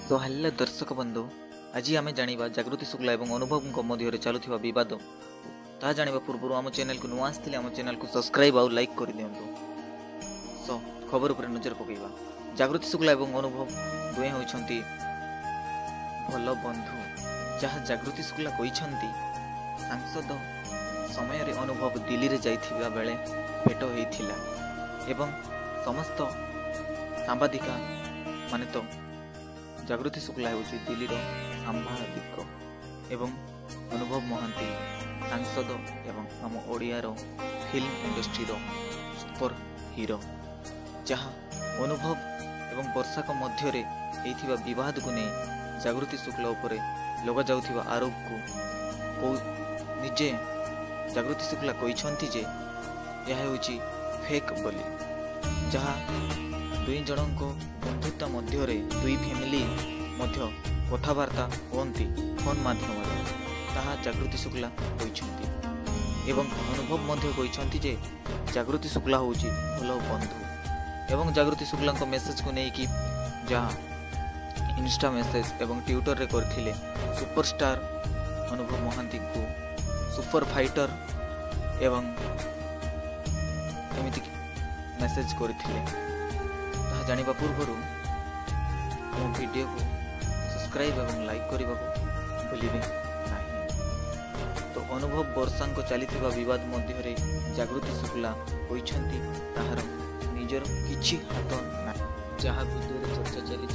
So hello दर्शक बंधु, आज आम जाना जागृति शुक्ला और अनुभव मध्य चलुवा बद ता जाना पूर्व आम चैनल को नुआ आसते आम चैनल को सब्सक्राइब और लाइक कर दिंतु। सो खबर उपर नजर पकईवा। जागृति शुक्ला और अनुभव दुहे होती भल बंधु, जहाँ जागृति शुक्ला कहते सांसद समय रे अनुभव दिल्ली रे जाइथिबा बेले भेट होइथिला एवं समस्त सांबादिका माने तो जागृति शुक्ला होची दिल्ली रो सांबादिक एवं अनुभव महांती सांसद एवं आम ओडिया रो फिल्म इंडस्ट्री रो सुपर हीरो, जहाँ अनुभव एवं वर्षा को मध्य रे एथिबा विवाद को नहीं जागृति शुक्ला उपरे लगा जाउथिबा आरोप को निजे जागृति शुक्ला कहते जे यह होची फेक बोली, जहाँ दुई जनों बंधुता मध्य दुई फैमिली मध्य कथबार्ता होती फोन माध्यम ताहा जागृति शुक्ला कहते एवं अनुभव मध्य कहते जे जागृति शुक्ला होची भल बंधु एवं जागृति शुक्ला मेसेज को लेकिन जहाँ इंस्टा मेसेज एवं ट्विटर रे करथिले सुपरस्टार अनुभव महांती को सुपर फाइटर एवं एमिति मेसेज करथिले जानिबा पूर्व मो वीडियो को सब्सक्राइब और लाइक करने को भूलिबे नहीं। तो अनुभव वर्षा को चली विवाद मध्य जागृति शुक्ला कहते ताहार निजर किछि हाथ ना, जहाँ वीडियो चर्चा चली